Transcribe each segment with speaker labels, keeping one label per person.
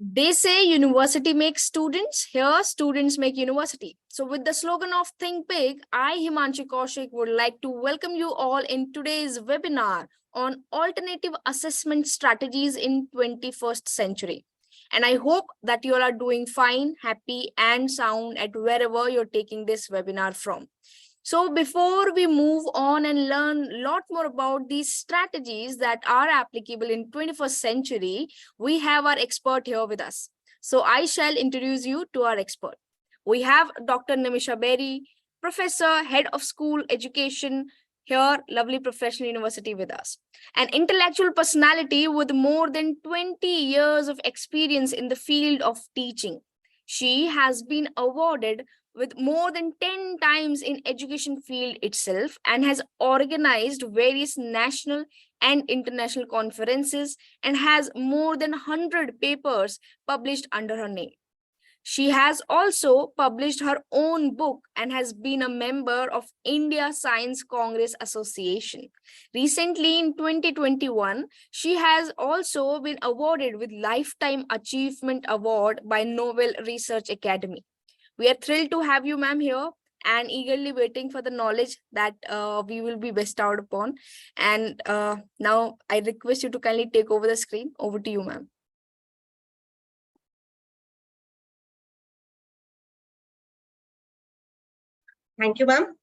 Speaker 1: They say university makes students, here students make university. So with the slogan of Think Big, I, Himanshi Kaushik, would like to welcome you all in today's webinar on alternative assessment strategies in 21st century. And I hope that you all are doing fine, happy and sound at wherever you're taking this webinar from. So before we move on and learn a lot more about these strategies that are applicable in 21st century, we have our expert here with us. So I shall introduce you to our expert. We have Dr. Nimisha Berry, Professor, Head of School Education here, lovely professional university with us. An intellectual personality with more than 20 years of experience in the field of teaching. She has been awarded with more than 10 times in education field itself and has organized various national and international conferences and has more than 100 papers published under her name. She has also published her own book and has been a member of India Science Congress Association. Recently in 2021, she has also been awarded with Lifetime Achievement Award by Nobel Research Academy. We are thrilled to have you, ma'am, here and eagerly waiting for the knowledge that we will be bestowed upon. And now I request you to kindly take over the screen. Over to you, ma'am.
Speaker 2: Thank you, ma'am.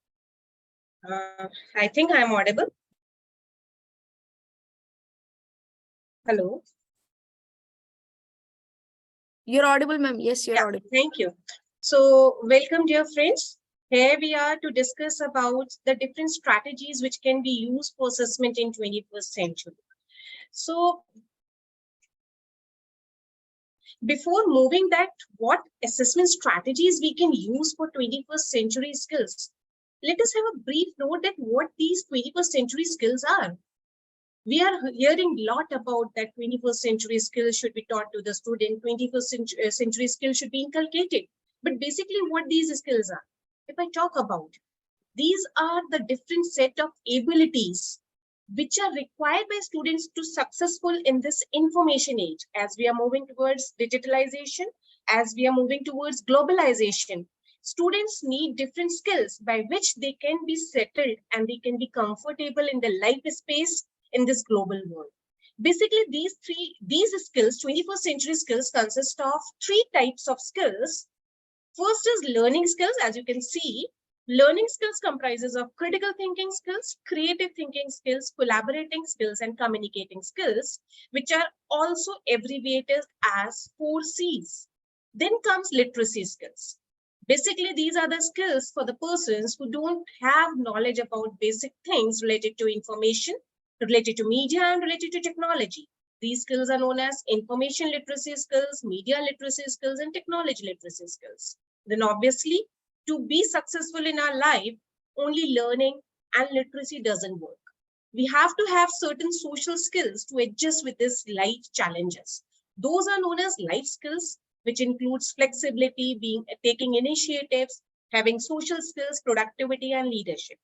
Speaker 2: I think I'm audible. Hello.
Speaker 1: You're audible, ma'am. Yes, you're audible.
Speaker 2: Thank you. So welcome, dear friends. Here we are to discuss about the different strategies which can be used for assessment in 21st century. So before moving that, what assessment strategies we can use for 21st century skills? Let us have a brief note that what these 21st century skills are. We are hearing a lot about that 21st century skills should be taught to the student, 21st century skills should be inculcated. But basically what these skills are, if I talk about, these are the different set of abilities which are required by students to successful in this information age. As we are moving towards digitalization, as we are moving towards globalization, students need different skills by which they can be settled and they can be comfortable in the life space in this global world. Basically, these skills, 21st century skills, consist of three types of skills. First is learning skills. As you can see, learning skills comprises of critical thinking skills, creative thinking skills, collaborating skills, and communicating skills, which are also abbreviated as 4 C's. Then comes literacy skills. Basically, these are the skills for the persons who don't have knowledge about basic things related to information, related to media, and related to technology. These skills are known as information literacy skills, media literacy skills, and technology literacy skills. Then obviously, to be successful in our life, only learning and literacy doesn't work. We have to have certain social skills to adjust with these life challenges. Those are known as life skills, which includes flexibility, taking initiatives, having social skills, productivity, and leadership.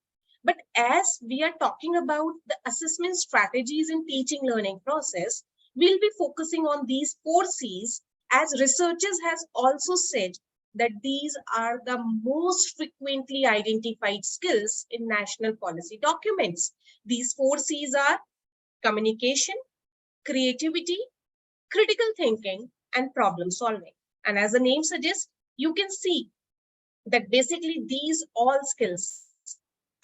Speaker 2: But as we are talking about the assessment strategies in teaching learning process, we'll be focusing on these 4 C's, as researchers has also said that these are the most frequently identified skills in national policy documents. These 4 C's are communication, creativity, critical thinking, and problem solving. And as the name suggests, you can see that basically these all skills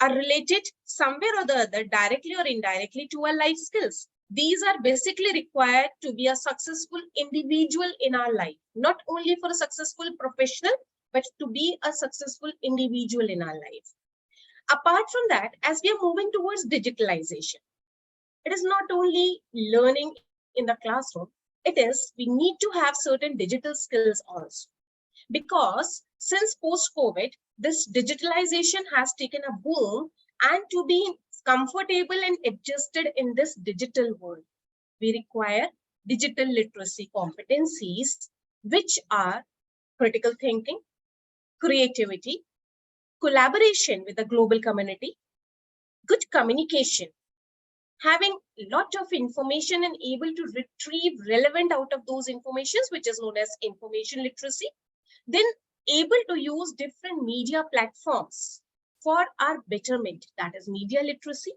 Speaker 2: are related somewhere or the other, directly or indirectly, to our life skills. These are basically required to be a successful individual in our life, not only for a successful professional, but to be a successful individual in our life. Apart from that, as we are moving towards digitalization, it is not only learning in the classroom, it is we need to have certain digital skills also. Because since post-COVID, this digitalization has taken a boom, and to be comfortable and adjusted in this digital world, we require digital literacy competencies, which are critical thinking, creativity, collaboration with the global community, good communication, having a lot of information and able to retrieve relevant out of those informations, which is known as information literacy. Then able to use different media platforms for our betterment, that is media literacy.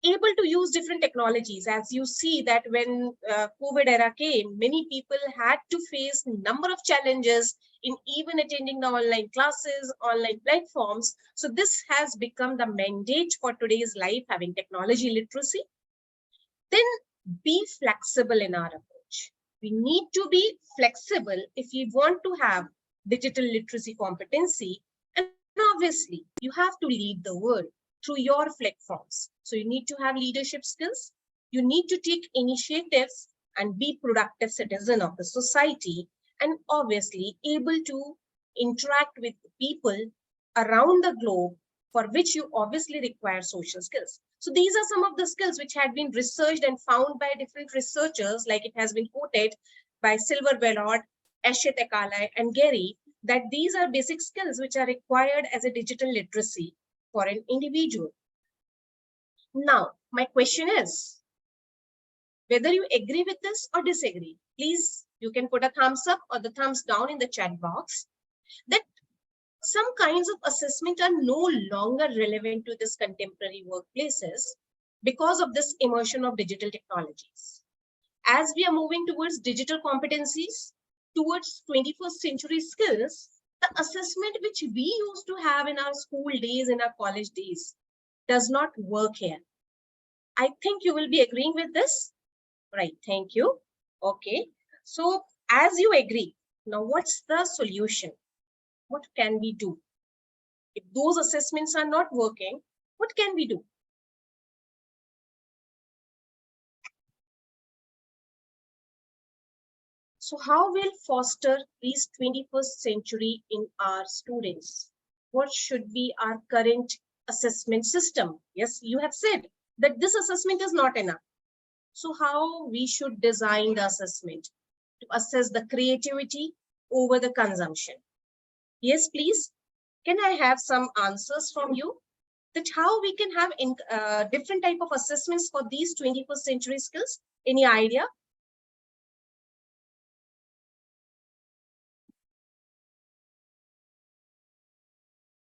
Speaker 2: Able to use different technologies. As you see that when COVID era came, many people had to face number of challenges in even attending the online classes, online platforms. So this has become the mandate for today's life, having technology literacy. Then be flexible in our approach. We need to be flexible if we want to have digital literacy competency. And obviously, you have to lead the world through your platforms. So you need to have leadership skills. You need to take initiatives and be productive citizen of the society, and obviously able to interact with people around the globe, for which you obviously require social skills. So these are some of the skills which had been researched and found by different researchers, like it has been quoted by Silver Bellot, Eshet Ekalai, and Gary, that these are basic skills which are required as a digital literacy for an individual. Now, my question is, whether you agree with this or disagree, please, you can put a thumbs up or the thumbs down in the chat box, that some kinds of assessment are no longer relevant to this contemporary workplaces because of this immersion of digital technologies. As we are moving towards digital competencies, towards 21st century skills, the assessment which we used to have in our school days, in our college days, does not work here. I think you will be agreeing with this, right? Thank you. Okay, so as you agree, now what's the solution? What can we do? If those assessments are not working, what can we do? So how will foster these 21st century in our students? What should be our current assessment system? Yes, you have said that this assessment is not enough. So how we should design the assessment to assess the creativity over the consumption? Yes, please. Can I have some answers from you? That how we can have different type of assessments for these 21st century skills? Any idea?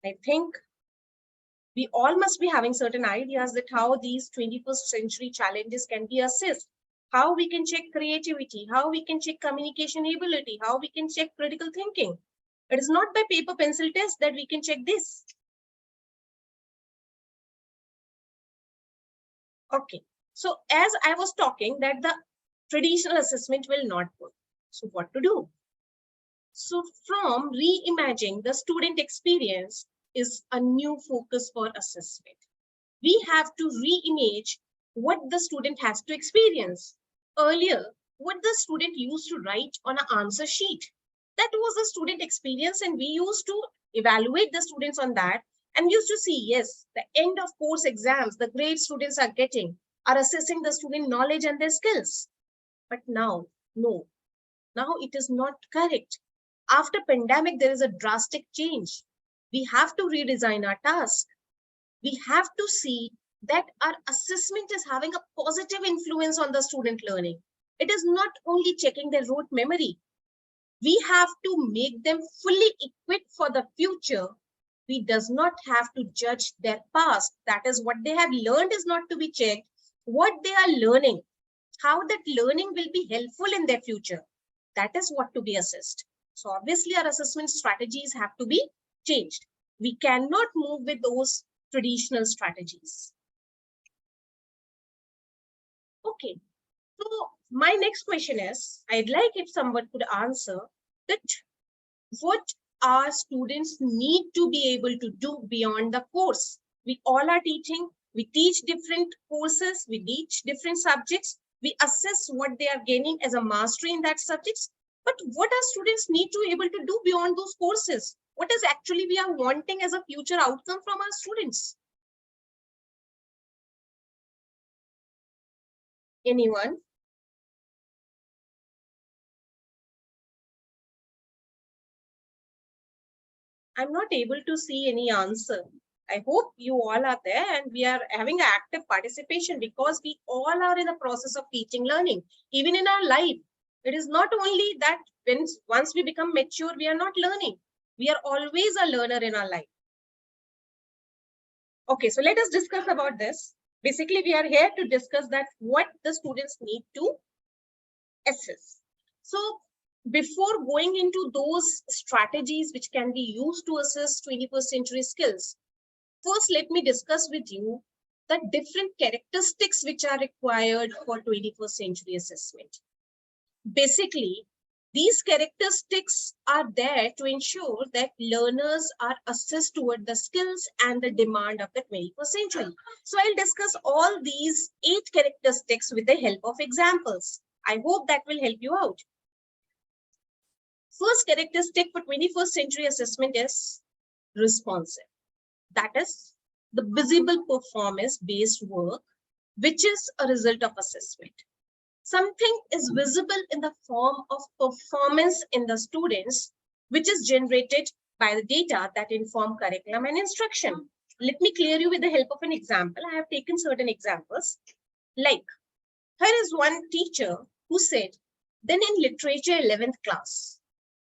Speaker 2: I think we all must be having certain ideas that how these 21st century challenges can be assessed, how we can check creativity, how we can check communication ability, how we can check critical thinking. It is not by paper pencil test that we can check this. Okay, so as I was talking that the traditional assessment will not work. So what to do? So from reimagining the student experience is a new focus for assessment. We have to reimage what the student has to experience. Earlier, what the student used to write on an answer sheet, that was the student experience, and we used to evaluate the students on that, and we used to see, yes, the end of course exams, the grades students are getting are assessing the student knowledge and their skills. But now, no, now it is not correct. After pandemic, there is a drastic change. We have to redesign our task. We have to see that our assessment is having a positive influence on the student learning. It is not only checking their rote memory. We have to make them fully equipped for the future. We does not have to judge their past. That is what they have learned is not to be checked. What they are learning, how that learning will be helpful in their future. That is what to be assessed. So obviously our assessment strategies have to be changed. We cannot move with those traditional strategies. Okay, so my next question is, I'd like if someone could answer that what our students need to be able to do beyond the course. We all are teaching, we teach different courses, we teach different subjects, we assess what they are gaining as a mastery in that subjects. But what our students need to be able to do beyond those courses? What is actually we are wanting as a future outcome from our students? Anyone? I'm not able to see any answer. I hope you all are there and we are having active participation, because we all are in the process of teaching, learning, even in our life. It is not only that once we become mature, we are not learning. We are always a learner in our life. Okay, so let us discuss about this. Basically, we are here to discuss that what the students need to assess. So before going into those strategies which can be used to assess 21st century skills, first let me discuss with you the different characteristics which are required for 21st century assessment. Basically, these characteristics are there to ensure that learners are assessed toward the skills and the demand of the 21st century. So I'll discuss all these 8 characteristics with the help of examples. I hope that will help you out. First characteristic for 21st century assessment is responsive. That is the visible performance-based work, which is a result of assessment. Something is visible in the form of performance in the students, which is generated by the data that inform curriculum and instruction. Let me clear you with the help of an example. I have taken certain examples. Like, here is one teacher who said, then in literature 11th class,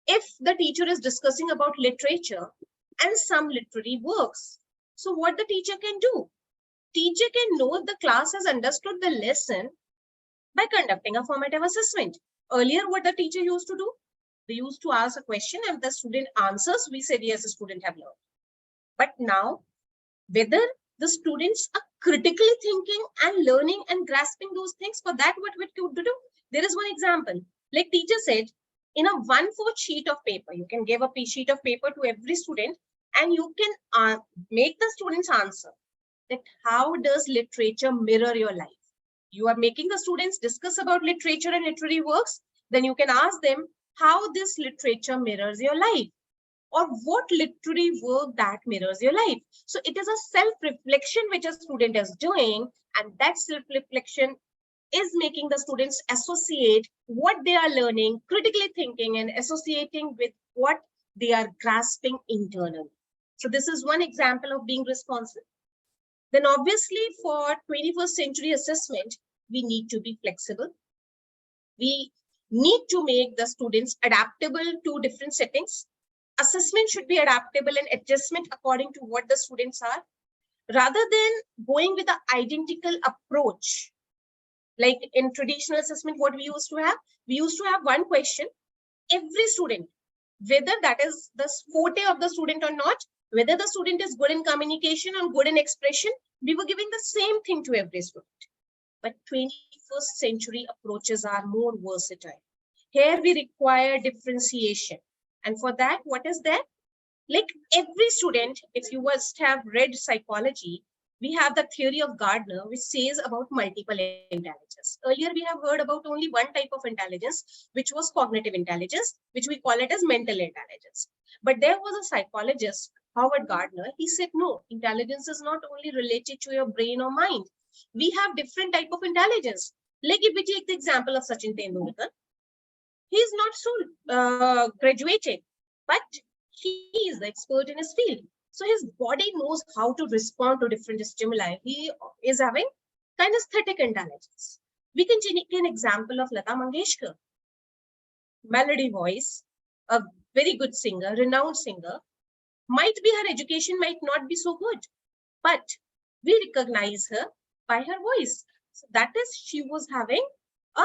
Speaker 2: if the teacher is discussing about literature and some literary works, so what the teacher can do? Teacher can know if the class has understood the lesson by conducting a formative assessment. Earlier, what the teacher used to do? They used to ask a question and the student answers. We said, yes, the student have learned. But now, whether the students are critically thinking and learning and grasping those things, for that, what we could do? There is one example. Like teacher said, in a 1/4 sheet of paper, you can give a sheet of paper to every student and you can make the students answer that how does literature mirror your life? You are making the students discuss about literature and literary works, then you can ask them how this literature mirrors your life or what literary work that mirrors your life. So it is a self-reflection which a student is doing, and that self-reflection is making the students associate what they are learning, critically thinking and associating with what they are grasping internally. So this is one example of being responsive. Then obviously for 21st century assessment, we need to be flexible. We need to make the students adaptable to different settings. Assessment should be adaptable and adjustment according to what the students are, rather than going with an identical approach. Like in traditional assessment, what we used to have one question. Every student, whether that is the forte of the student or not, whether the student is good in communication and good in expression, we were giving the same thing to every student. But 21st century approaches are more versatile. Here we require differentiation. And for that, what is that? Like every student, if you must have read psychology, we have the theory of Gardner, which says about multiple intelligence. Earlier, we have heard about only one type of intelligence, which was cognitive intelligence, which we call it as mental intelligence. But there was a psychologist, Howard Gardner. He said, no, intelligence is not only related to your brain or mind. We have different type of intelligence. Like if we take the example of Sachin Tendulkar, he is not so graduated, but he is the expert in his field. So his body knows how to respond to different stimuli. He is having kinesthetic intelligence. We can take an example of Lata Mangeshkar. Melody voice, a very good singer, renowned singer. Might be her education might not be so good, but we recognize her by her voice. So that is, she was having a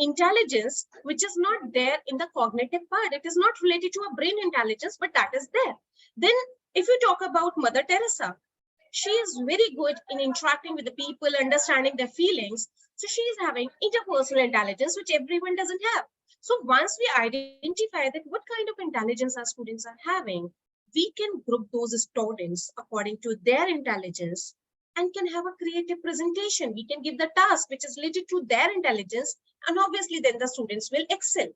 Speaker 2: intelligence which is not there in the cognitive part. It is not related to a brain intelligence, but that is there. Then if you talk about Mother Teresa, she is very good in interacting with the people, understanding their feelings. So she is having interpersonal intelligence, which everyone doesn't have. So once we identify that what kind of intelligence our students are having, we can group those students according to their intelligence and can have a creative presentation. We can give the task which is related to their intelligence, and obviously then the students will excel.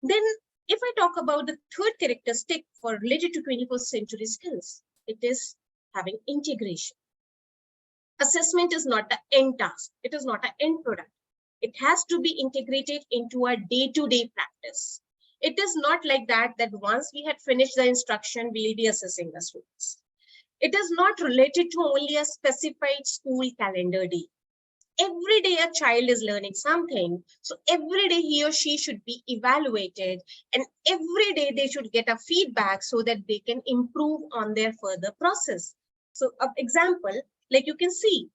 Speaker 2: Then if I talk about the third characteristic for related to 21st century skills, it is having integration. Assessment is not the end task. It is not an end product. It has to be integrated into our day-to-day practice. It is not like that once we had finished the instruction, we'll be assessing the students. It is not related to only a specified school calendar day. Every day a child is learning something. So every day he or she should be evaluated, and every day they should get a feedback so that they can improve on their further process. So example, like you can see,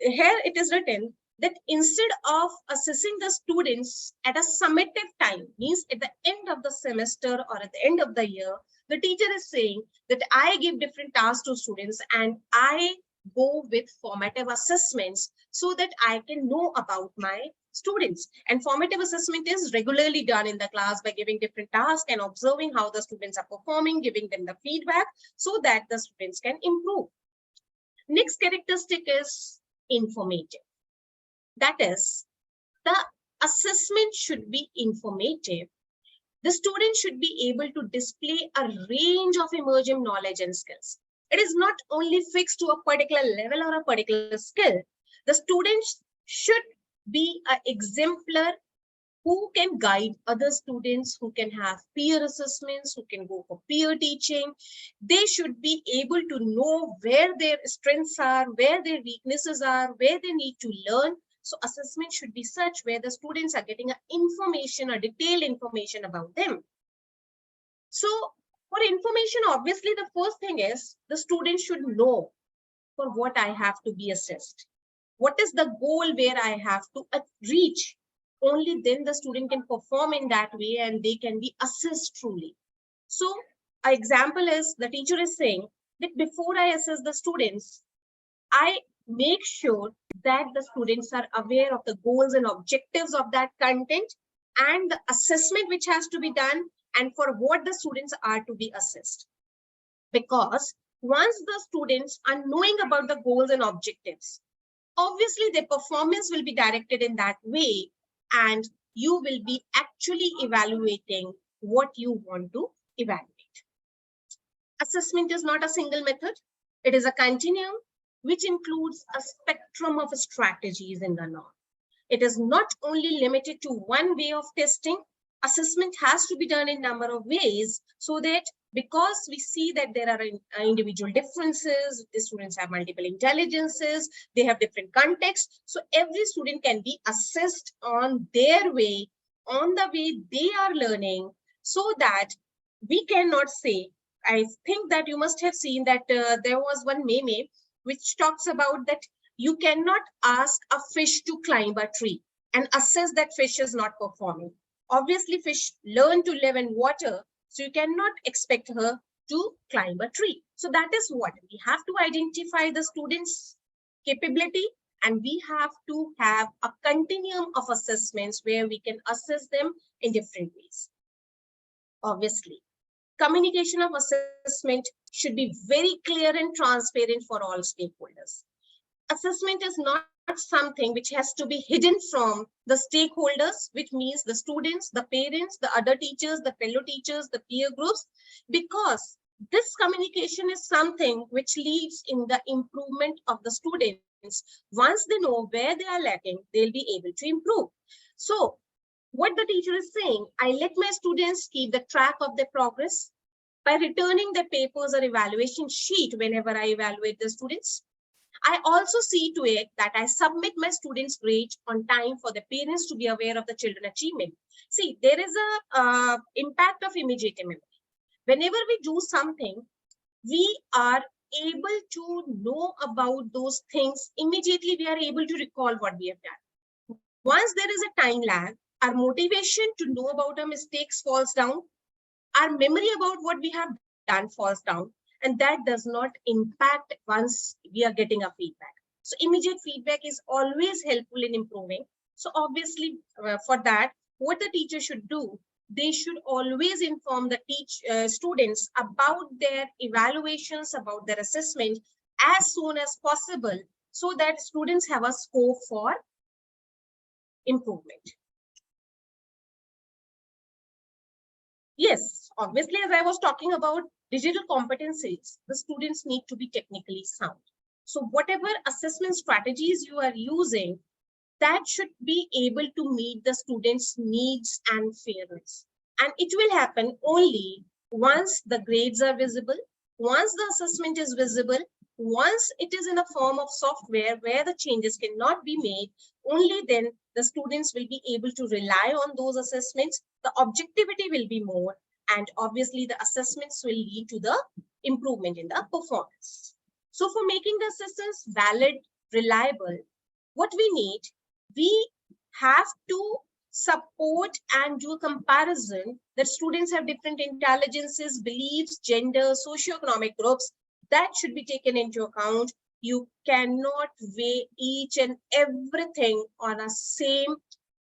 Speaker 2: here it is written that instead of assessing the students at a summative time, means at the end of the semester or at the end of the year, the teacher is saying that I give different tasks to students and I go with formative assessments so that I can know about my students. And formative assessment is regularly done in the class by giving different tasks and observing how the students are performing, giving them the feedback so that the students can improve. Next characteristic is informative. That is, the assessment should be informative. The student should be able to display a range of emerging knowledge and skills. It is not only fixed to a particular level or a particular skill. The students should be an exemplar who can guide other students, who can have peer assessments, who can go for peer teaching. They should be able to know where their strengths are, where their weaknesses are, where they need to learn. So assessment should be such where the students are getting information or detailed information about them. So for information, obviously the first thing is the student should know for what I have to be assessed. What is the goal where I have to reach? Only then the student can perform in that way and they can be assessed truly. So an example is the teacher is saying that before I assess the students, I make sure that the students are aware of the goals and objectives of that content and the assessment which has to be done and for what the students are to be assessed. Because once the students are knowing about the goals and objectives, obviously their performance will be directed in that way and you will be actually evaluating what you want to evaluate. Assessment is not a single method. It is a continuum which includes a spectrum of strategies in the norm. It is not only limited to one way of testing. Assessment has to be done in a number of ways so that because we see that there are individual differences, the students have multiple intelligences, they have different contexts. So every student can be assessed on their way, on the way they are learning, so that we cannot say, I think that you must have seen that there was one meme which talks about that you cannot ask a fish to climb a tree and assess that fish is not performing. Obviously, fish learn to live in water, so you cannot expect her to climb a tree. So that is what we have to identify the students' capability, and we have to have a continuum of assessments where we can assess them in different ways. Obviously, communication of assessment should be very clear and transparent for all stakeholders. Assessment is not something which has to be hidden from the stakeholders, which means the students, the parents, the other teachers, the fellow teachers, the peer groups, because this communication is something which leads in the improvement of the students. Once they know where they are lacking, they'll be able to improve. So what the teacher is saying, I let my students keep the track of their progress by returning their papers or evaluation sheet whenever I evaluate the students. I also see to it that I submit my students' grades on time for the parents to be aware of the children's achievement. See, there is a impact of immediate memory. Whenever we do something, we are able to know about those things immediately. We are able to recall what we have done. Once there is a time lag, our motivation to know about our mistakes falls down. Our memory about what we have done falls down. And that does not impact once we are getting a feedback. So immediate feedback is always helpful in improving. So obviously for that, what the teacher should do, they should always inform the students about their evaluations, about their assessment as soon as possible, so that students have a scope for improvement. Yes, obviously, as I was talking about digital competencies, the students need to be technically sound. So whatever assessment strategies you are using, that should be able to meet the students' needs and fairness. And it will happen only once the grades are visible, Once the assessment is visible, once it is in a form of software where the changes cannot be made, only then the students will be able to rely on those assessments. The objectivity will be more, and obviously the assessments will lead to the improvement in the performance. So for making the assessments valid, reliable, what we have to support and do a comparison that students have different intelligences, beliefs, gender, socioeconomic groups. That should be taken into account. You cannot weigh each and everything on a same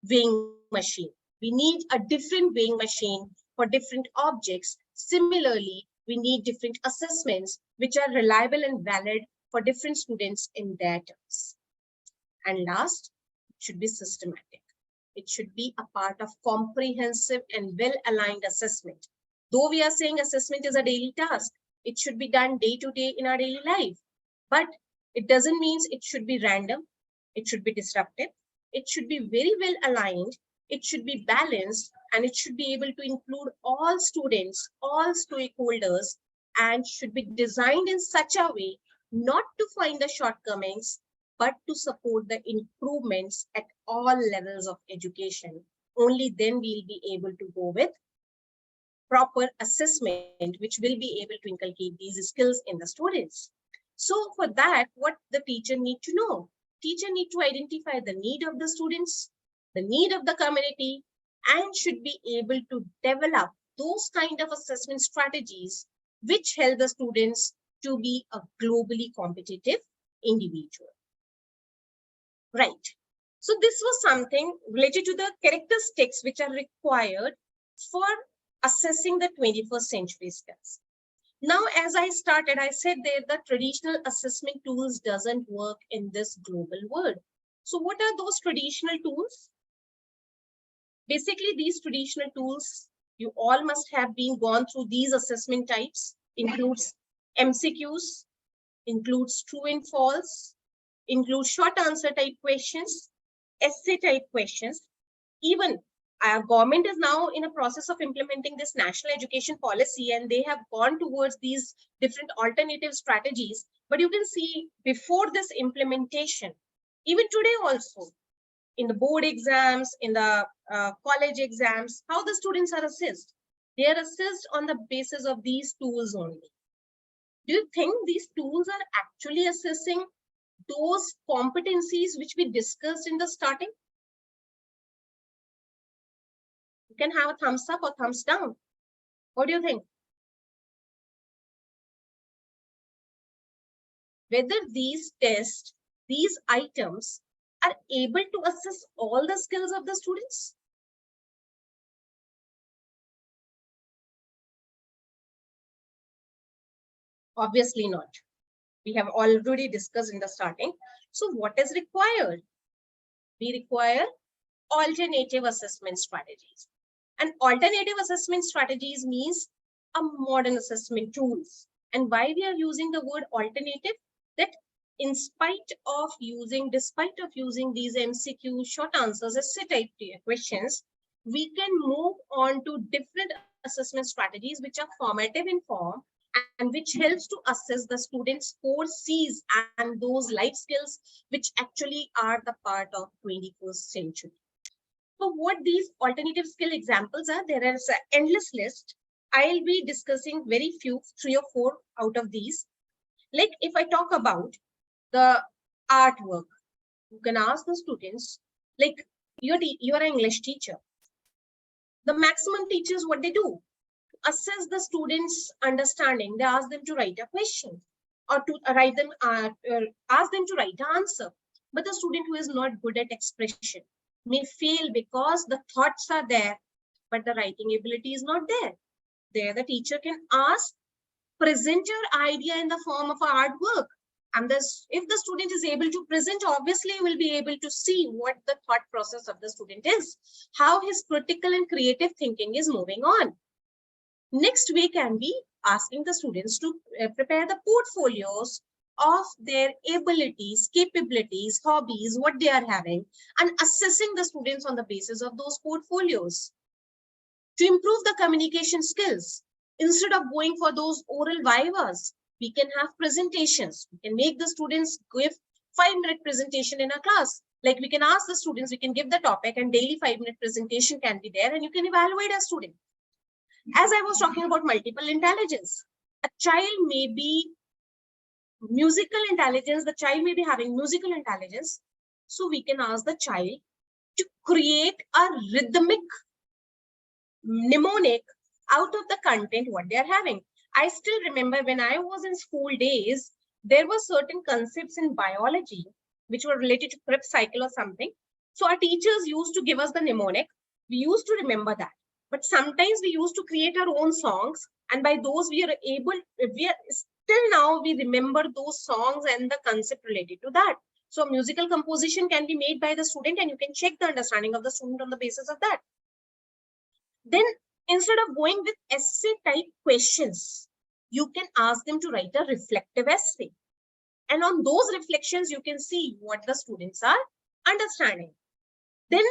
Speaker 2: weighing machine. We need a different weighing machine for different objects. Similarly, we need different assessments which are reliable and valid for different students in their terms. And last, it should be systematic. It should be a part of comprehensive and well-aligned assessment. Though we are saying assessment is a daily task, it should be done day to day in our daily life. But it doesn't mean it should be random. It should be disruptive. It should be very well aligned. It should be balanced, and it should be able to include all students, all stakeholders, and should be designed in such a way not to find the shortcomings, but to support the improvements at all levels of education. Only then we'll be able to go with proper assessment, which will be able to inculcate these skills in the students. So for that, what the teacher need to know? Teacher need to identify the need of the students, the need of the community, and should be able to develop those kind of assessment strategies which help the students to be a globally competitive individual. Right. So this was something related to the characteristics which are required for assessing the 21st century skills. Now, as I started, I said that the traditional assessment tools doesn't work in this global world. So what are those traditional tools? Basically, these traditional tools, you all must have been gone through these assessment types, includes MCQs, includes true and false, includes short answer type questions, essay type questions. Even our government is now in a process of implementing this national education policy, and they have gone towards these different alternative strategies. But you can see before this implementation, even today also, in the board exams, in the college exams, how the students are assessed. They are assessed on the basis of these tools only. Do you think these tools are actually assessing those competencies which we discussed in the starting? You can have a thumbs up or thumbs down. What do you think? Whether these tests, these items are able to assess all the skills of the students? Obviously not. We have already discussed in the starting. So what is required? We require alternative assessment strategies. And alternative assessment strategies means a modern assessment tools. And why we are using the word alternative? That despite of using these MCQ short answers, essay type questions, we can move on to different assessment strategies which are formative in form and which helps to assess the students' core C's and those life skills which actually are the part of 21st century. So what these alternative skill examples are, there is an endless list. I'll be discussing very few, 3 or 4 out of these. Like if I talk about the artwork, you can ask the students, like you're an English teacher. The maximum teachers, what they do, assess the students' understanding. They ask them to write a question or to write them, ask them to write an answer. But the student who is not good at expression may fail because the thoughts are there, but the writing ability is not there. There the teacher can ask, present your idea in the form of artwork. And this, if the student is able to present, obviously you will be able to see what the thought process of the student is, how his critical and creative thinking is moving on. Next, we can be asking the students to prepare the portfolios of their abilities, capabilities, hobbies, what they are having, and assessing the students on the basis of those portfolios. To improve the communication skills, Instead of going for those oral vivas, we can have presentations. We can make the students give 5-minute presentation in a class. Like we can ask the students, we can give the topic and daily 5-minute presentation can be there and you can evaluate a student. As I was talking about multiple intelligence, a child may be musical intelligence, the child may be having musical intelligence. So we can ask the child to create a rhythmic mnemonic out of the content what they are having. I still remember when I was in school days, there were certain concepts in biology which were related to Krebs cycle or something. So our teachers used to give us the mnemonic. We used to remember that. But sometimes we used to create our own songs, and by those we are still now we remember those songs and the concept related to that. So musical composition can be made by the student and you can check the understanding of the student on the basis of that. Then instead of going with essay type questions, you can ask them to write a reflective essay. And on those reflections, you can see what the students are understanding. Then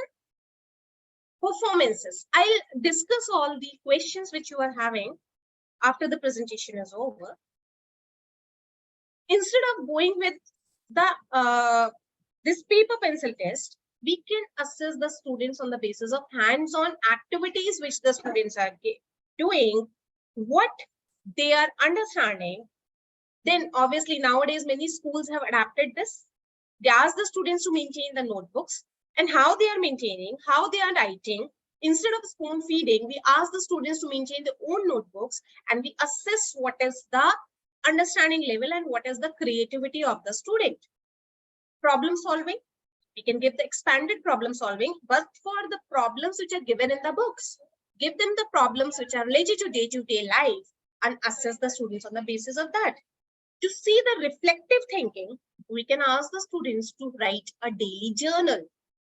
Speaker 2: performances. I'll discuss all the questions which you are having after the presentation is over. Instead of going with the this paper pencil test, we can assess the students on the basis of hands-on activities which the students are doing, what they are understanding. Then obviously nowadays many schools have adapted this. They ask the students to maintain the notebooks and how they are maintaining, how they are writing. Instead of spoon feeding, we ask the students to maintain their own notebooks and we assess what is the understanding level and what is the creativity of the student. Problem solving, we can give the expanded problem solving, but for the problems which are given in the books, give them the problems which are related to day-to-day life and assess the students on the basis of that. To see the reflective thinking, we can ask the students to write a daily journal.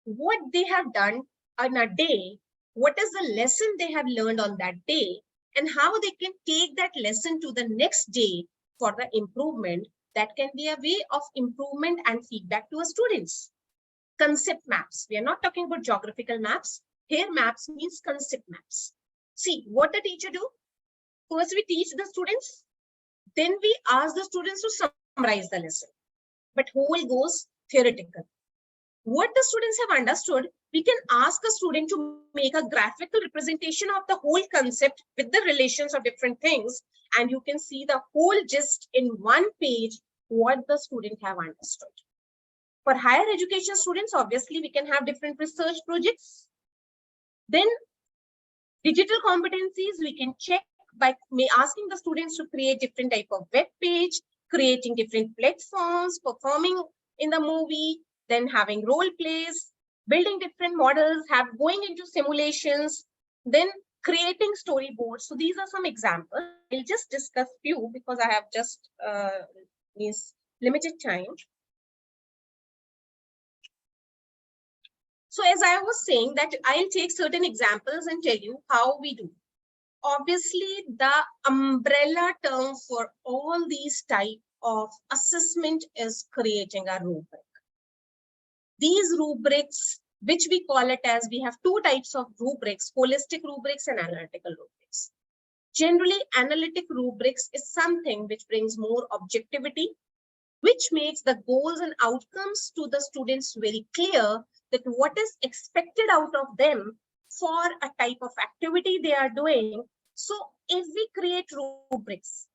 Speaker 2: What they have done in a day, what is the lesson they have learned on that day, and how they can take that lesson to the next day for the improvement. That can be a way of improvement and feedback to our students. Concept maps. We are not talking about geographical maps. Here maps means concept maps. See what the teacher do. First we teach the students. Then we ask the students to summarize the lesson. But whole goes theoretical. What the students have understood, we can ask a student to make a graphical representation of the whole concept with the relations of different things. And you can see the whole gist in one page, what the student have understood. For higher education students, obviously, we can have different research projects. Then digital competencies, we can check by asking the students to create different type of web page, creating different platforms, performing in the movie, then having role plays, building different models, going into simulations, then creating storyboards. So these are some examples. I'll just discuss few because I have just limited time. So as I was saying that I'll take certain examples and tell you how we do. Obviously, the umbrella term for all these type of assessment is creating a rubric. These rubrics, which we call it as, we have two types of rubrics, holistic rubrics and analytical rubrics. Generally, analytic rubrics is something which brings more objectivity, which makes the goals and outcomes to the students very clear that what is expected out of them for a type of activity they are doing. So if we create rubrics,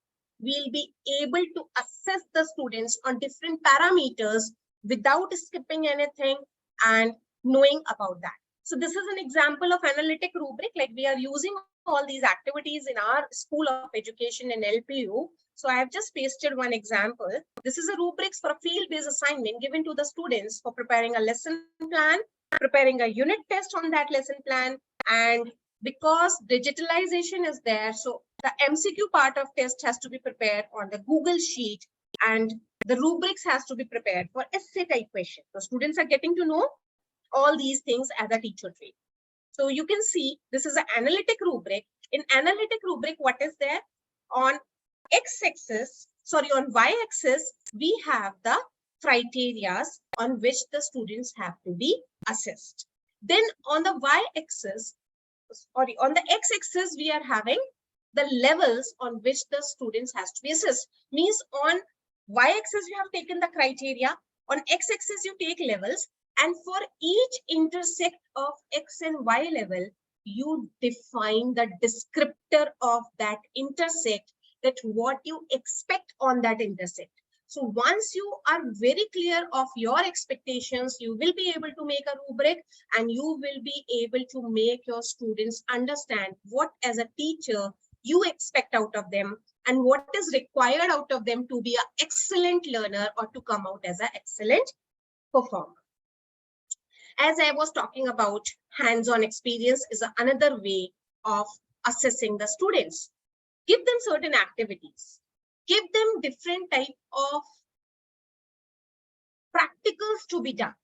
Speaker 2: we'll be able to assess the students on different parameters without skipping anything and knowing about that. So this is an example of analytic rubric, like we are using all these activities in our School of Education in LPU. So I have just pasted one example. This is a rubrics for a field-based assignment given to the students for preparing a lesson plan, preparing a unit test on that lesson plan. And because digitalization is there, so the MCQ part of test has to be prepared on the Google Sheet and the rubrics has to be prepared for essay type question. So students are getting to know all these things as a teacher train. So you can see this is an analytic rubric. In analytic rubric, what is there? On x-axis, sorry, on y-axis, we have the criteria on which the students have to be assessed. Then on the y-axis, sorry, on the x-axis, we are having the levels on which the students has to be assessed. Means on y-axis you have taken the criteria, on x-axis you take levels, and for each intersect of x and y level, you define the descriptor of that intersect, that what you expect on that intersect. So once you are very clear of your expectations, you will be able to make a rubric, and you will be able to make your students understand what as a teacher you expect out of them and what is required out of them to be an excellent learner or to come out as an excellent performer. As I was talking about, hands-on experience is another way of assessing the students. Give them certain activities. Give them different type of practicals to be done.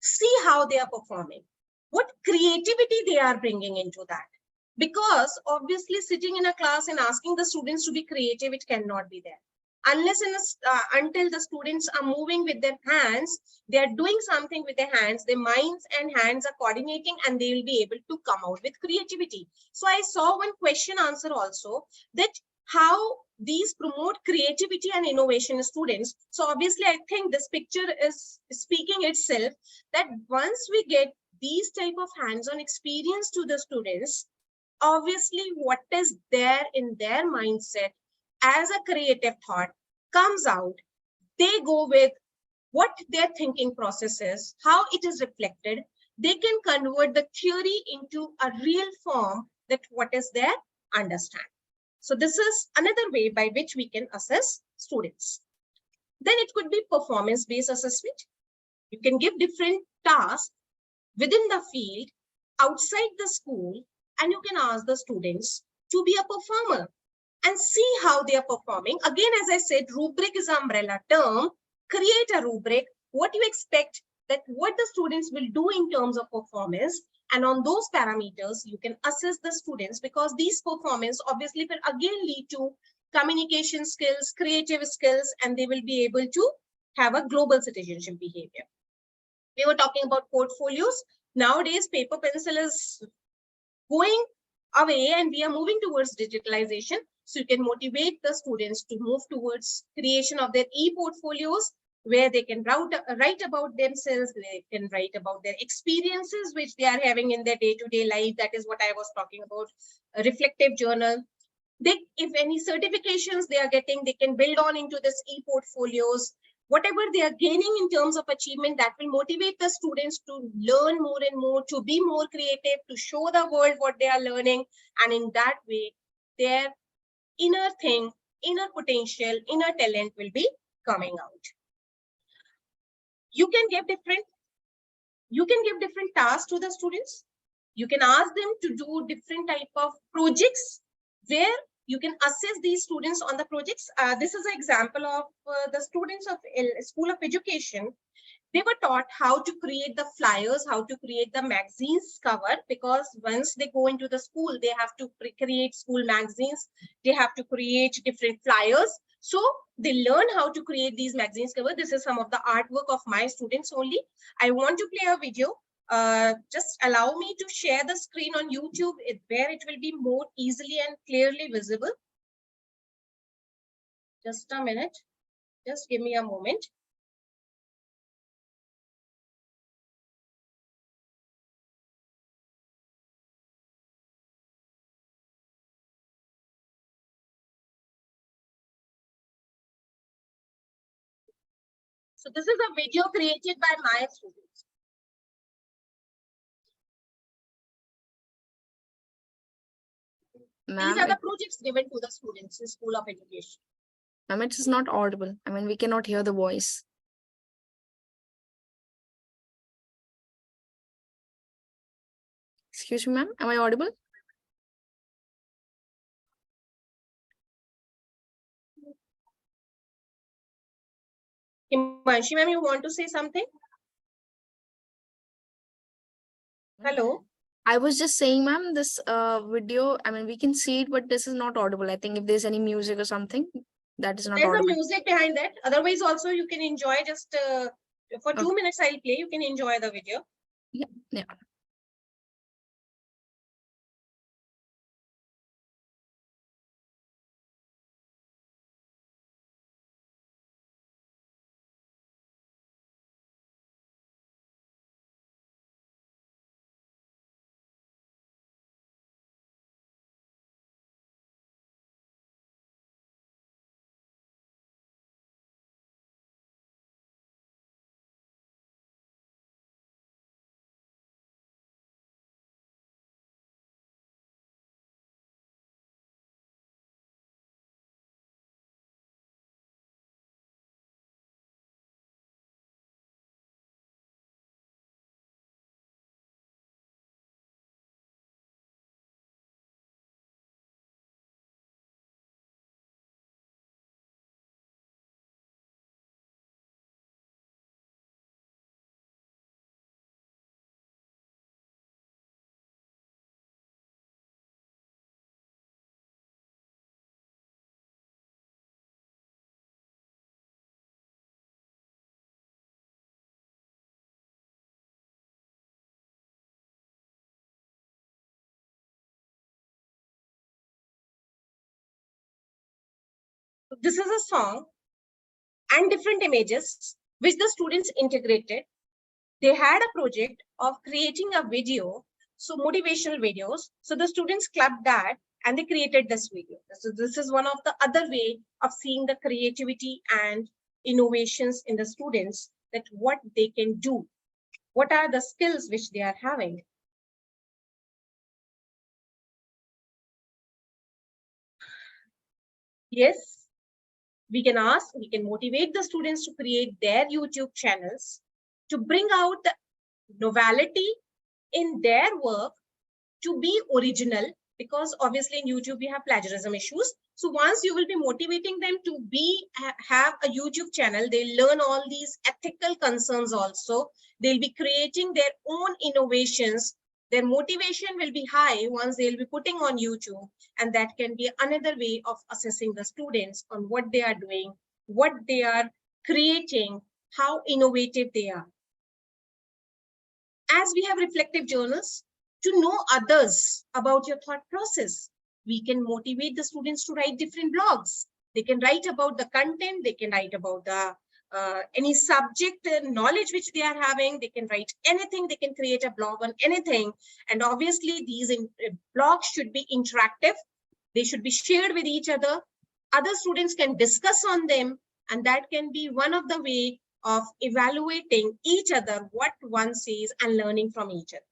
Speaker 2: See how they are performing, what creativity they are bringing into that. Because obviously sitting in a class and asking the students to be creative, it cannot be there. Unless until the students are moving with their hands, they are doing something with their hands, their minds and hands are coordinating, and they will be able to come out with creativity. So I saw one question answer also, that how these promote creativity and innovation in students. So obviously I think this picture is speaking itself, that once we get these type of hands-on experience to the students, obviously what is there in their mindset as a creative thought comes out. They go with what their thinking process is, how it is reflected. They can convert the theory into a real form, that what is their understanding. So this is another way by which we can assess students. Then it could be performance-based assessment. You can give different tasks within the field, outside the school, and you can ask the students to be a performer and see how they are performing. Again, as I said, rubric is an umbrella term. Create a rubric, what you expect, that what the students will do in terms of performance, and on those parameters you can assess the students, because these performance obviously will again lead to communication skills, creative skills, and they will be able to have a global citizenship behavior. We were talking about portfolios. Nowadays paper pencil is going away and we are moving towards digitalization. So you can motivate the students to move towards creation of their e-portfolios, where they can write about themselves, they can write about their experiences which they are having in their day-to-day life. That is what I was talking about, a reflective journal. If any certifications they are getting, they can build on into this e-portfolios. Whatever they are gaining in terms of achievement, that will motivate the students to learn more and more, to be more creative, to show the world what they are learning. And in that way, their inner thing, inner potential, inner talent will be coming out. You can give different tasks to the students. You can ask them to do different type of projects where you can assess these students on the projects. This is an example of the students of School of Education. They were taught how to create the flyers, how to create the magazines cover, because once they go into the school, they have to create school magazines. They have to create different flyers. So they learn how to create these magazines cover. This is some of the artwork of my students only. I want to play a video. Just allow me to share the screen on YouTube, where it will be more easily and clearly visible. Just a minute. Just give me a moment. So this is a video created by my students. These are the projects given to the students in School of Education.
Speaker 1: Ma'am, it is not audible. I mean, we cannot hear the voice. Excuse me, ma'am. Am I audible?
Speaker 2: Himanshi, ma'am, you want to say something? Hello.
Speaker 1: I was just saying, ma'am, this video, I mean, we can see it, but this is not audible. I think if there's any music or something, that is not
Speaker 2: There's
Speaker 1: audible.
Speaker 2: a music behind that. Otherwise, also you can enjoy just for 2 minutes. I'll play. You can enjoy the video.
Speaker 1: Yeah, yeah.
Speaker 2: this is a song and different images which the students integrated. They had a project of creating a video, so motivational videos. So the students clubbed that and they created this video. So this is one of the other way of seeing the creativity and innovations in the students, that what they can do, what are the skills which they are having. Yes, we can ask, we can motivate the students to create their YouTube channels to bring out the novelty in their work, to be original, because obviously in YouTube we have plagiarism issues. So once you will be motivating them to have a YouTube channel, they learn all these ethical concerns also. They'll be creating their own innovations. Their motivation will be high once they'll be putting on YouTube, and that can be another way of assessing the students on what they are doing, what they are creating, how innovative they are. As we have reflective journals, to know others about your thought process, we can motivate the students to write different blogs. They can write about the content, they can write about the any subject knowledge which they are having. They can write anything, they can create a blog on anything. And obviously these blogs should be interactive. They should be shared with each other. Other students can discuss on them, and that can be one of the way of evaluating each other, what one says, and learning from each other.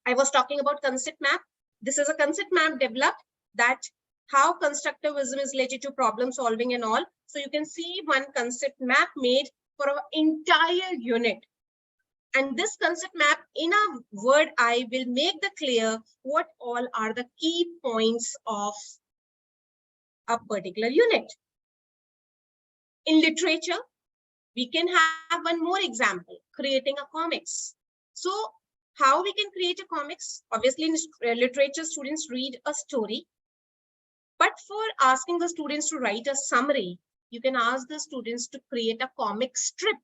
Speaker 2: I was talking about concept map. This is a concept map developed, that how constructivism is related to problem solving and all. So you can see one concept map made for our entire unit. And this concept map, in a word, I will make the clear what all are the key points of a particular unit. In literature, we can have one more example, creating a comics. So how we can create a comics? Obviously in literature, students read a story, but for asking the students to write a summary, you can ask the students to create a comic strip.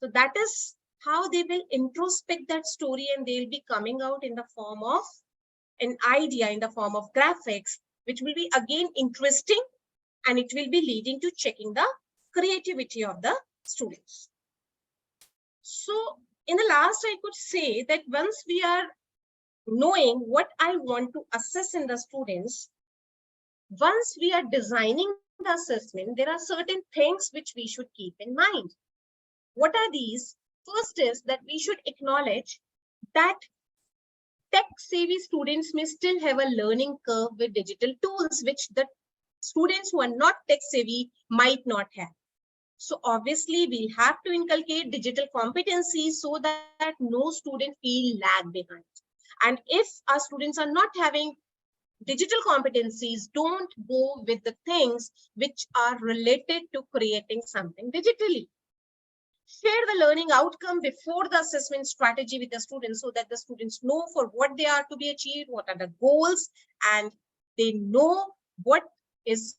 Speaker 2: So that is how they will introspect that story, and they'll be coming out in the form of an idea, in the form of graphics, which will be again interesting, and it will be leading to checking the creativity of the students. So in the last, I could say that once we are knowing what I want to assess in the students, once we are designing the assessment, there are certain things which we should keep in mind. What are these? First is that we should acknowledge that tech-savvy students may still have a learning curve with digital tools, which the students who are not tech-savvy might not have. So obviously, we'll have to inculcate digital competencies so that no student feel lag behind. And if our students are not having digital competencies, don't go with the things which are related to creating something digitally. Share the learning outcome before the assessment strategy with the students, so that the students know for what they are to be achieved, what are the goals, and they know what is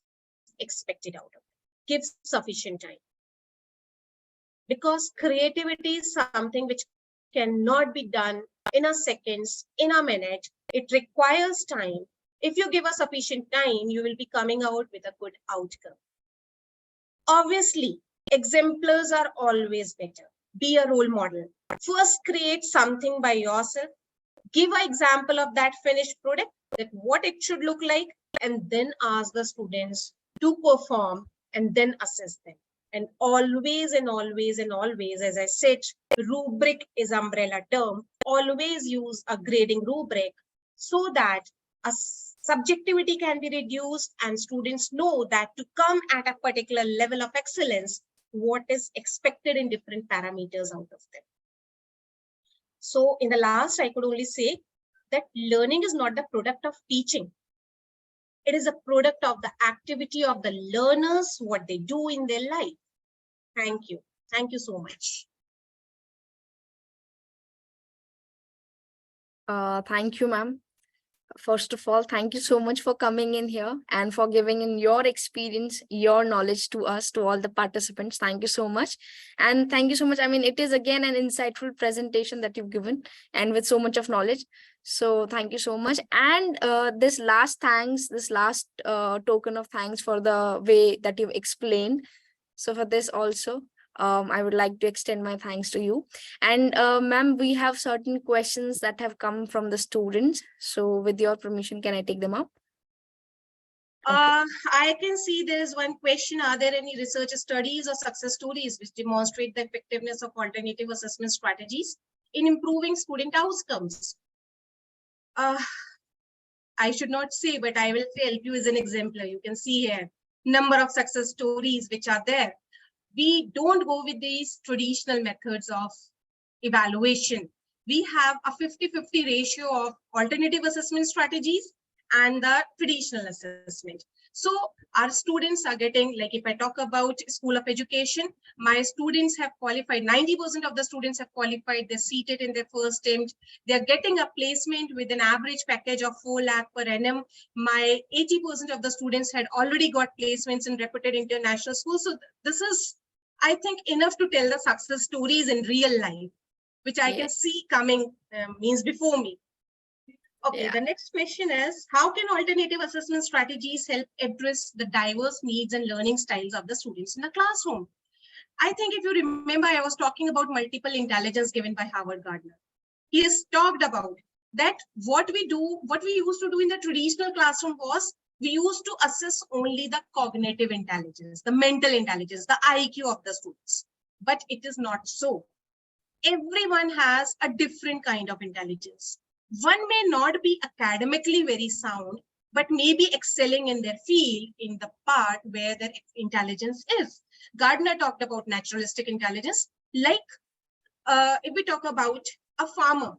Speaker 2: expected out of it. Give sufficient time. Because creativity is something which cannot be done in a seconds, in a minute. It requires time. If you give a sufficient time, you will be coming out with a good outcome. Obviously, exemplars are always better. Be a role model. First, create something by yourself. Give an example of that finished product, that what it should look like, and then ask the students to perform and then assess them. And always and always and always, as I said, rubric is umbrella term. Always use a grading rubric so that a subjectivity can be reduced and students know that to come at a particular level of excellence, what is expected in different parameters out of them. So in the last, I could only say that learning is not the product of teaching. It is a product of the activity of the learners, what they do in their life. Thank you. Thank you so much.
Speaker 1: Thank you, ma'am. First of all, thank you so much for coming in here and for giving in your experience, your knowledge to us, to all the participants. Thank you so much. And thank you so much. I mean, it is again an insightful presentation that you've given and with so much of knowledge. So thank you so much. And this last thanks, this last token of thanks for the way that you've explained. So for this also, I would like to extend my thanks to you. And ma'am, we have certain questions that have come from the students. So with your permission, can I take them up? Okay.
Speaker 2: I can see there is one question. Are there any research studies or success stories which demonstrate the effectiveness of alternative assessment strategies in improving student outcomes? I should not say, but I will say LPU is an exemplar. You can see here number of success stories which are there. We don't go with these traditional methods of evaluation. We have a 50-50 ratio of alternative assessment strategies and the traditional assessment. So our students are getting, like if I talk about School of Education, my students have qualified, 90% of the students have qualified, they're seated in their first attempt, they're getting a placement with an average package of 4 lakh per annum. My 80% of the students had already got placements in reputed international schools. So this is, I think, enough to tell the success stories in real life, which I can see coming means before me. Okay, the next question is, how can alternative assessment strategies help address the diverse needs and learning styles of the students in the classroom? I think if you remember, I was talking about multiple intelligence given by Howard Gardner. He has talked about that what we used to do in the traditional classroom was we used to assess only the cognitive intelligence, the mental intelligence, the IQ of the students. But it is not so. Everyone has a different kind of intelligence. One may not be academically very sound, but may be excelling in their field in the part where their intelligence is. Gardner talked about naturalistic intelligence. Like if we talk about a farmer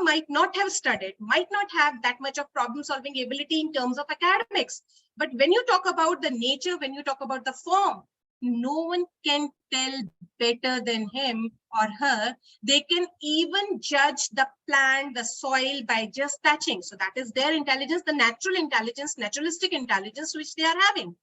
Speaker 2: might not have studied, might not have that much of problem solving ability in terms of academics. But when you talk about the nature, when you talk about the form, no one can tell better than him or her. They can even judge the plant, the soil by just touching. So that is their intelligence, the natural intelligence, naturalistic intelligence, which they are having.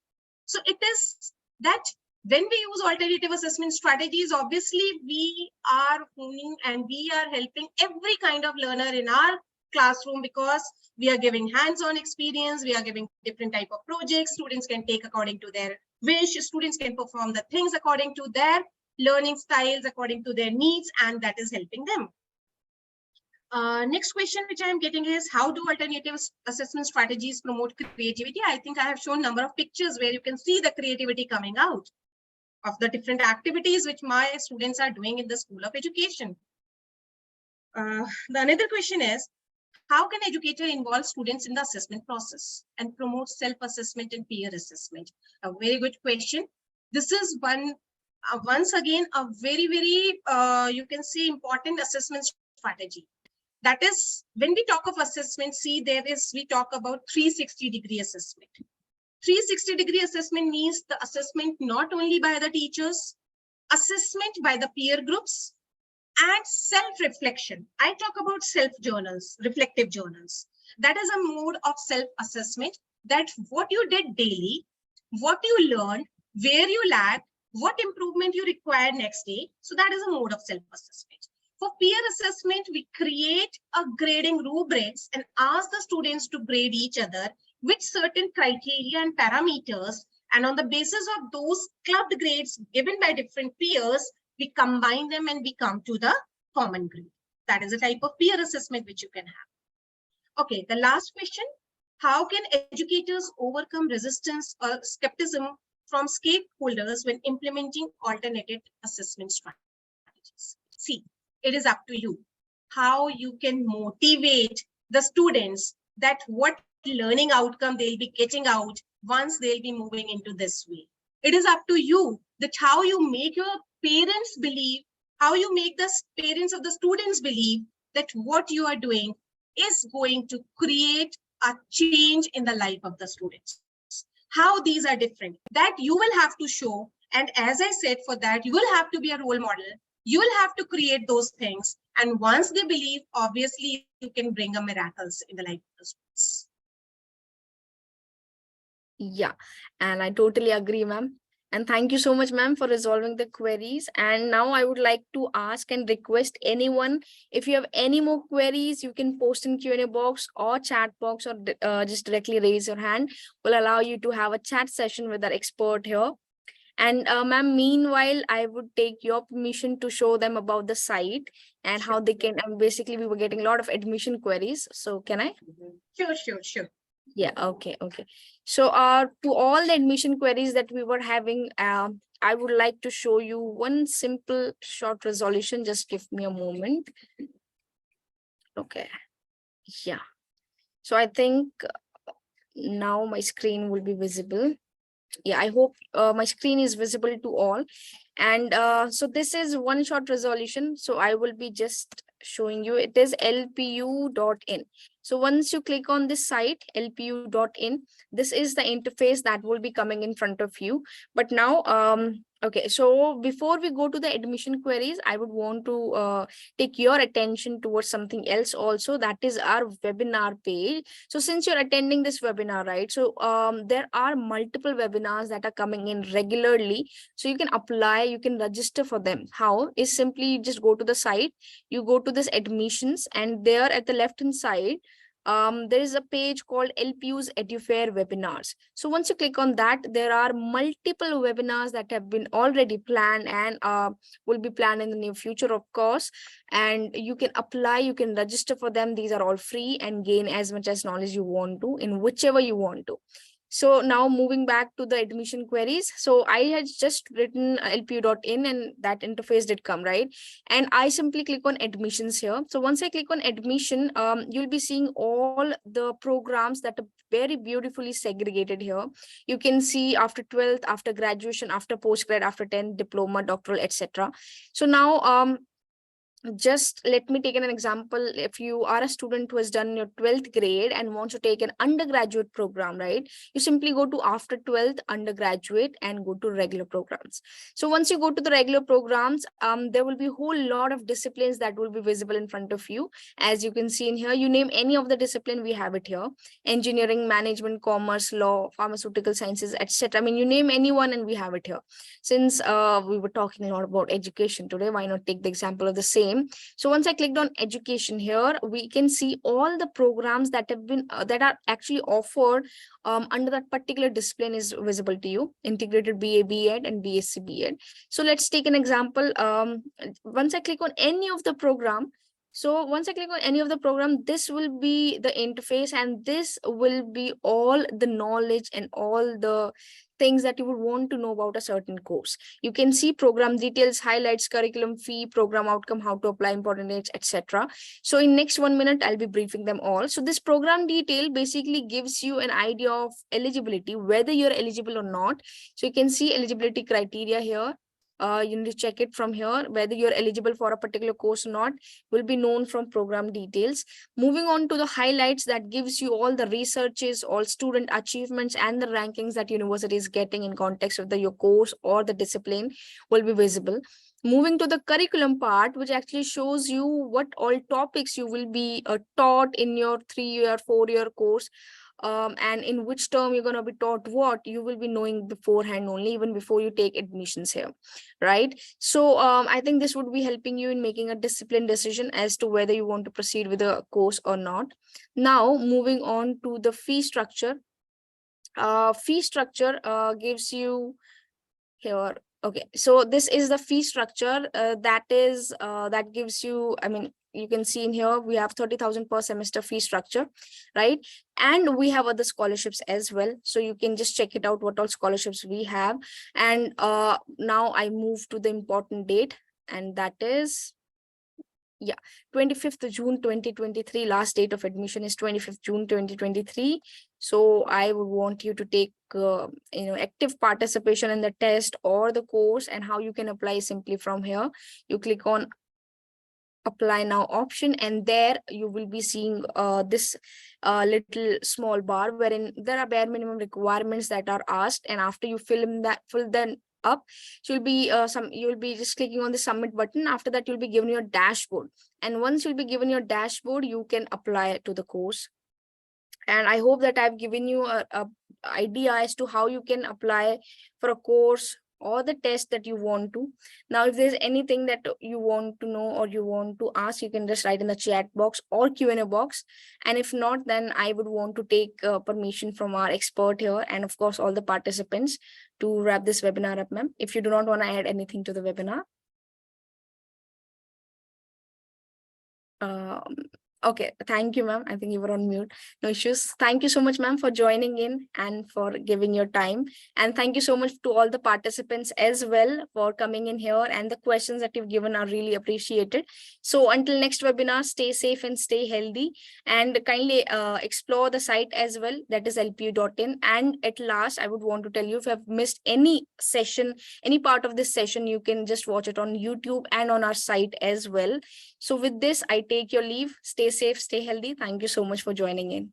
Speaker 2: So it is that when we use alternative assessment strategies, obviously we are honing and we are helping every kind of learner in our classroom because we are giving hands-on experience, we are giving different type of projects, students can take according to their wish, students can perform the things according to their learning styles, according to their needs, and that is helping them. Next question which I am getting is, how do alternative assessment strategies promote creativity? I think I have shown number of pictures where you can see the creativity coming out of the different activities which my students are doing in the School of Education. The another question is, how can educator involve students in the assessment process and promote self-assessment and peer assessment? A very good question. This is one, once again, a very, very, you can say, important assessment strategy. That is, when we talk of assessment, see, we talk about 360-degree assessment. 360-degree assessment means the assessment not only by the teachers, assessment by the peer groups, and self-reflection. I talk about self-journals, reflective journals. That is a mode of self-assessment, that what you did daily, what you learned, where you lagged, what improvement you require next day. So that is a mode of self-assessment. For peer assessment, we create a grading rubrics and ask the students to grade each other with certain criteria and parameters. And on the basis of those clubbed grades given by different peers, we combine them and we come to the common grade. That is a type of peer assessment which you can have. Okay, the last question. How can educators overcome resistance or skepticism from stakeholders when implementing alternative assessment strategies? See, it is up to you how you can motivate the students that what learning outcome they'll be getting out once they'll be moving into this way. It is up to you that how you make your parents believe, how you make the parents of the students believe that what you are doing is going to create a change in the life of the students. How these are different, that you will have to show. And as I said, for that, you will have to be a role model. You will have to create those things And once they believe, obviously you can bring a miracles in the life of the students.
Speaker 1: Yeah, and I totally agree, ma'am. And thank you so much, ma'am, for resolving the queries. And now I would like to ask and request anyone, if you have any more queries, you can post in Q&A box or chat box, or just directly raise your hand. We'll allow you to have a chat session with our expert here. And ma'am, meanwhile, I would take your permission to show them about the site and how they can, basically we were getting a lot of admission queries. So can I?
Speaker 2: Sure.
Speaker 1: Yeah, okay. So to all the admission queries that we were having, I would like to show you one simple short resolution. Just give me a moment. Okay. Yeah. So I think now my screen will be visible. Yeah, I hope my screen is visible to all. And so this is one short resolution. So I will be just showing you. It is lpu.in. So once you click on this site, lpu.in, this is the interface that will be coming in front of you. But now, okay, so before we go to the admission queries, I would want to take your attention towards something else also. That is our webinar page. So since you're attending this webinar, right? So there are multiple webinars that are coming in regularly. So you can apply, you can register for them. How is simply you just go to the site, you go to this admissions, and there at the left hand side, there is a page called LPU's Edu-Fair webinars. So once you click on that, there are multiple webinars that have been already planned and will be planned in the near future, of course. And you can apply, you can register for them. These are all free and gain as much as knowledge you want to in whichever you want to. So now moving back to the admission queries. So I had just written lpu.in and that interface did come, right? And I simply click on admissions here. So once I click on admission, you'll be seeing all the programs that are very beautifully segregated here. You can see after 12th, after graduation, after postgrad, after 10th, diploma, doctoral, etc. So now just let me take an example. If you are a student who has done your 12th grade and wants to take an undergraduate program, right, you simply go to after 12th undergraduate and go to regular programs. So once you go to the regular programs, there will be a whole lot of disciplines that will be visible in front of you. As you can see in here, you name any of the discipline, we have it here: engineering, management, commerce, law, pharmaceutical sciences, etc. I mean, you name anyone and we have it here. Since we were talking a lot about education today, why not take the example of the same? So once I clicked on education here, we can see all the programs that have been that are actually offered under that particular discipline is visible to you: integrated BA, B.Ed and BSc B.Ed. So let's take an example. Once I click on any of the program, so once I click on any of the program, this will be the interface, and this will be all the knowledge and all the things that you would want to know about a certain course. You can see program details, highlights, curriculum, fee, program outcome, how to apply, important dates, etc. So in next 1 minute, I'll be briefing them all. So this program detail basically gives you an idea of eligibility, whether you're eligible or not. So you can see eligibility criteria here. You need to check it from here. Whether you're eligible for a particular course or not will be known from program details. Moving on to the highlights, that gives you all the researches, all student achievements and the rankings that university is getting in context of your course or the discipline will be visible. Moving to the curriculum part, which actually shows you what all topics you will be taught in your 3-year, 4-year course. And in which term you're going to be taught what, you will be knowing beforehand only, even before you take admissions here, right? So I think this would be helping you in making a disciplined decision as to whether you want to proceed with a course or not. Now moving on to the fee structure. Fee structure gives you here. Okay, so this is the fee structure that gives you, I mean, you can see in here we have 30,000 per semester fee structure, right? And we have other scholarships as well, so you can just check it out what all scholarships we have. And now I move to the important date, and that is 25th June 2023. Last date of admission is 25th June 2023. So I would want you to take active participation in the test or the course. And how you can apply, simply from here you click on apply now option, and there you will be seeing this little small bar wherein there are bare minimum requirements that are asked, and after you fill up. So you'll be just clicking on the submit button. After that, you'll be given your dashboard. And once you'll be given your dashboard, you can apply it to the course. And I hope that I've given you a idea as to how you can apply for a course or the test that you want to. Now, if there's anything that you want to know or you want to ask, you can just write in the chat box or Q&A box. And if not, then I would want to take permission from our expert here and of course all the participants to wrap this webinar up, ma'am. If you do not want to add anything to the webinar. Okay, thank you, ma'am. I think you were on mute. No issues. Thank you so much, ma'am, for joining in and for giving your time. And thank you so much to all the participants as well for coming in here, and the questions that you've given are really appreciated. So until next webinar, stay safe and stay healthy, and kindly explore the site as well, that is lpu.in. And at last, I would want to tell you, if you have missed any session, any part of this session, you can just watch it on YouTube and on our site as well. So with this, I take your leave. Stay safe, stay healthy. Thank you so much for joining in.